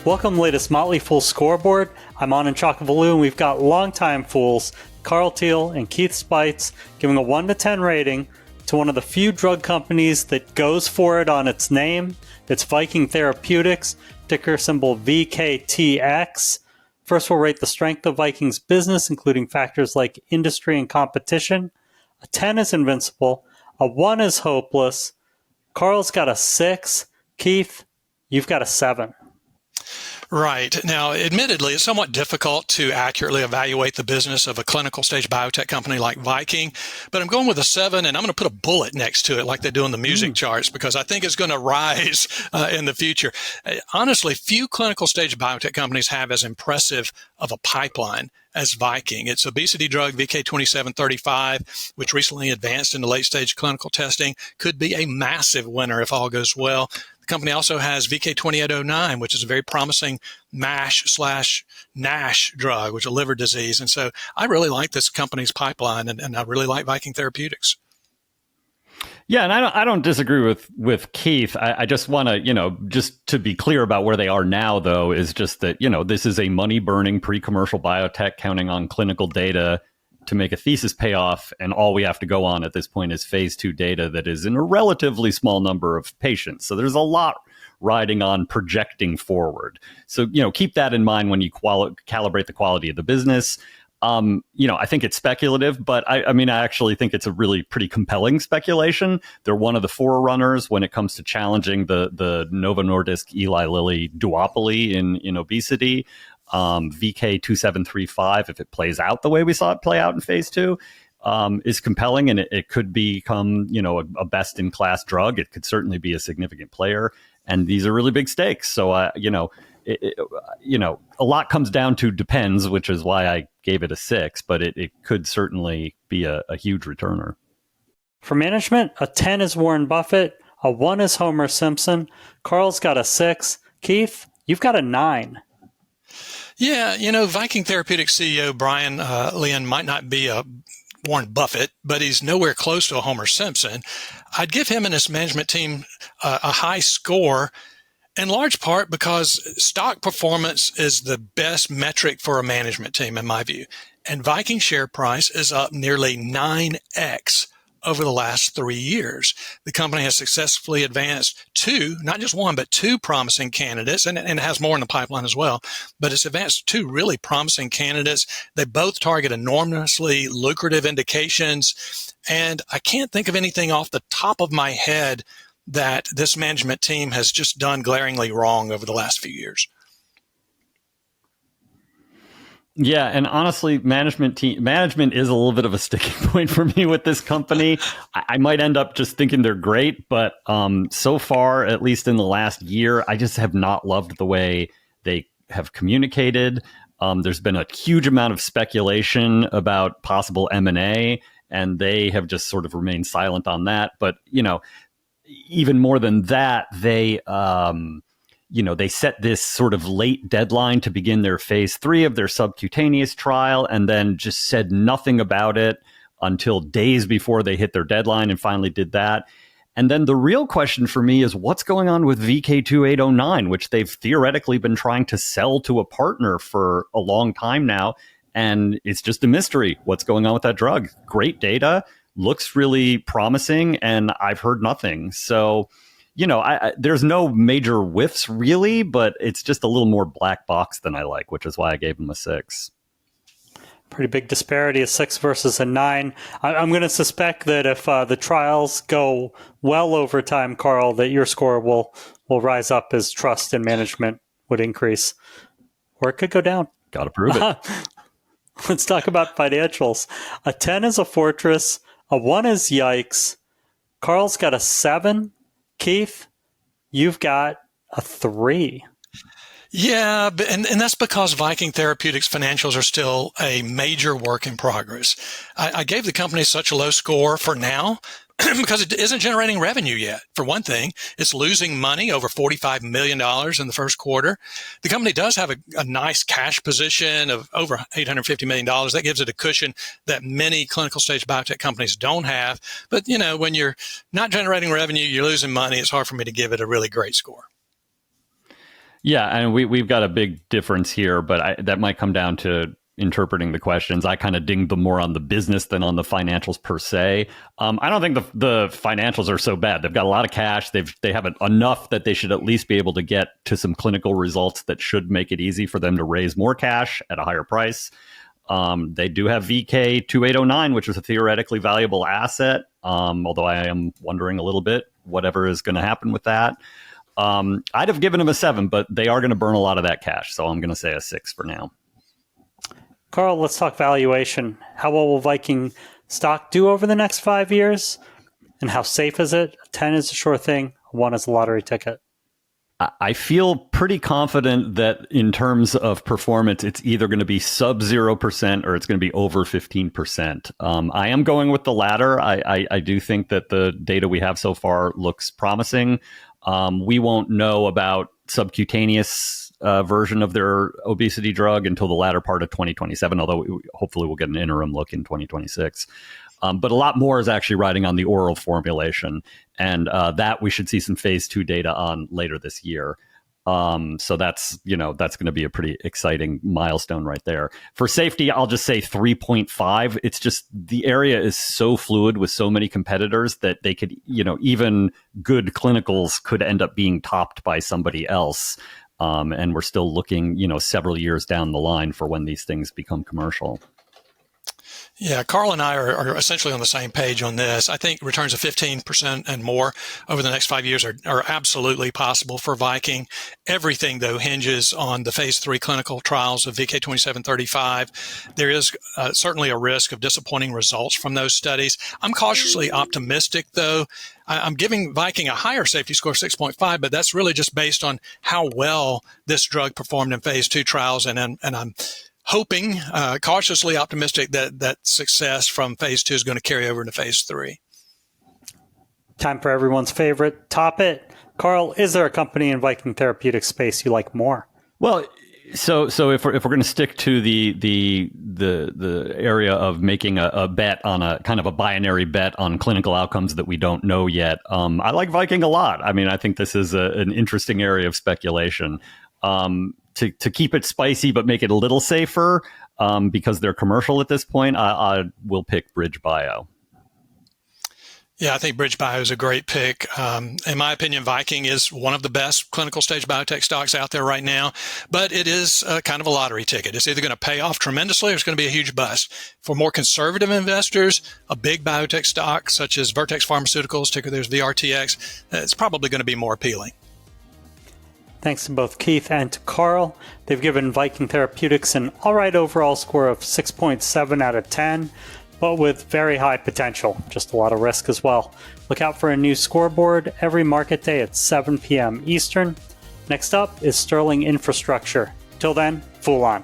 Welcome to the latest Motley Fool scoreboard. I'm on in Chocovaloo, and we've got longtime fools, Carl Teal and Keith Spites, giving a 1 to 10 rating to one of the few drug companies that goes for it on its name. It's Viking Therapeutics, ticker symbol VKTX. First, we'll rate the strength of Viking's business, including factors like industry and competition. A 10 is invincible. A 1 is hopeless. Carl's got a 6. Keith, you've got a 7. Right. Now, admittedly, it's somewhat difficult to accurately evaluate the business of a clinical stage biotech company like Viking, but I'm going with a 7, and I'm going to put a bullet next to it like they do in the music charts because I think it's going to rise in the future. Honestly, few clinical stage biotech companies have as impressive of a pipeline as Viking. Its obesity drug VK2735, which recently advanced into late-stage clinical testing, could be a massive winner if all goes well. The company also has VK2809, which is a very promising MASH/NASH drug, which is a liver disease. And so I really like this company's pipeline, and I really like Viking Therapeutics. Yeah, and I don't disagree with Keith. I just want to, just to be clear about where they are now, though, is just that, this is a money-burning pre-commercial biotech counting on clinical data to make a thesis pay off, and all we have to go on at this point is phase 2 data that is in a relatively small number of patients. So there's a lot riding on projecting forward. So, keep that in mind when you calibrate the quality of the business. I think it's speculative, but I actually think it's a really pretty compelling speculation. They're one of the forerunners when it comes to challenging the Novo Nordisk Eli Lilly duopoly in obesity. VK2735, if it plays out the way we saw it play out in phase 2, is compelling, and it could become, a best-in-class drug. It could certainly be a significant player, and these are really big stakes. So, a lot comes down to depends, which is why I gave it a 6, but it could certainly be a huge returner. For management, a 10 is Warren Buffett, a 1 is Homer Simpson. Carl's got a 6. Keith, you've got a 9. Yeah, Viking Therapeutics CEO Brian Lynn might not be a Warren Buffett, but he's nowhere close to a Homer Simpson. I'd give him and his management team a high score, in large part because stock performance is the best metric for a management team, in my view. And Viking share price is up nearly 9x over the last 3 years. The company has successfully advanced 2, not just 1, but 2 promising candidates, and it has more in the pipeline as well. But it's advanced 2 really promising candidates. They both target enormously lucrative indications, and I can't think of anything off the top of my head that this management team has just done glaringly wrong over the last few years. Yeah, and honestly, management is a little bit of a sticking point for me with this company. I might end up just thinking they're great, but so far, at least in the last year, I just have not loved the way they have communicated. There's been a huge amount of speculation about possible M&A, and they have just sort of remained silent on that. But, even more than that, they set this sort of late deadline to begin their phase 3 of their subcutaneous trial, and then just said nothing about it until days before they hit their deadline and finally did that. And then the real question for me is what's going on with VK2809, which they've theoretically been trying to sell to a partner for a long time now. And it's just a mystery what's going on with that drug. Great data, looks really promising, and I've heard nothing. So, there's no major whiffs really, but it's just a little more black box than I like, which is why I gave them a 6. Pretty big disparity, a 6 versus a 9. I'm going to suspect that if the trials go well over time, Carl, that your score will rise up as trust in management would increase. Or it could go down. Got to prove it. Let's talk about financials. A 10 is a fortress. A 1 is yikes. Carl's got a 7. Keith, you've got a 3. Yeah, and that's because Viking Therapeutics financials are still a major work in progress. I gave the company such a low score for now because it isn't generating revenue yet. For one thing, it's losing money, over $45 million in the first quarter. The company does have a nice cash position of over $850 million. That gives it a cushion that many clinical stage biotech companies don't have. But, when you're not generating revenue, you're losing money, it's hard for me to give it a really great score. Yeah, and we've got a big difference here, but that might come down to interpreting the questions. I kind of dinged them more on the business than on the financials per se. I don't think the financials are so bad. They've got a lot of cash. They have enough that they should at least be able to get to some clinical results that should make it easy for them to raise more cash at a higher price. They do have VK2809, which is a theoretically valuable asset, although I am wondering a little bit whatever is going to happen with that. I'd have given them a 7, but they are going to burn a lot of that cash, so I'm going to say a 6 for now. Carl, let's talk valuation. How well will Viking stock do over the next 5 years? And how safe is it? A 10 is a sure thing. A 1 is a lottery ticket. I feel pretty confident that in terms of performance, it's either going to be sub 0% or it's going to be over 15%. I am going with the latter. I do think that the data we have so far looks promising. We won't know about subcutaneous version of their obesity drug until the latter part of 2027, although hopefully we'll get an interim look in 2026. But a lot more is actually riding on the oral formulation, and that we should see some phase 2 data on later this year. So that's going to be a pretty exciting milestone right there. For safety, I'll just say 3.5. It's just the area is so fluid with so many competitors that they could, even good clinicals could end up being topped by somebody else. And we're still looking, several years down the line for when these things become commercial. Yeah, Carl and I are essentially on the same page on this. I think returns of 15% and more over the next 5 years are absolutely possible for Viking. Everything, though, hinges on the phase 3 clinical trials of VK2735. There is certainly a risk of disappointing results from those studies. I'm cautiously optimistic, though. I'm giving Viking a higher safety score, 6.5, but that's really just based on how well this drug performed in phase 2 trials, and I'm hoping, cautiously optimistic that success from phase 2 is going to carry over into phase 3. Time for everyone's favorite. Top it. Carl, is there a company in Viking Therapeutics space you like more? Well, so if we're going to stick to the area of making a bet on a kind of a binary bet on clinical outcomes that we don't know yet, I like Viking a lot. I mean, I think this is an interesting area of speculation. To keep it spicy but make it a little safer, because they're commercial at this point, I will pick BridgeBio. Yeah, I think BridgeBio is a great pick. In my opinion, Viking is one of the best clinical stage biotech stocks out there right now, but it is kind of a lottery ticket. It's either going to pay off tremendously or it's going to be a huge bust. For more conservative investors, a big biotech stock such as Vertex Pharmaceuticals, ticker there's VRTX, it's probably going to be more appealing. Thanks to both Keith and to Carl. They've given Viking Therapeutics an all right overall score of 6.7 out of 10, but with very high potential, just a lot of risk as well. Look out for a new scoreboard every market day at 7 p.m. Eastern. Next up is Sterling Infrastructure. Till then, Fool on.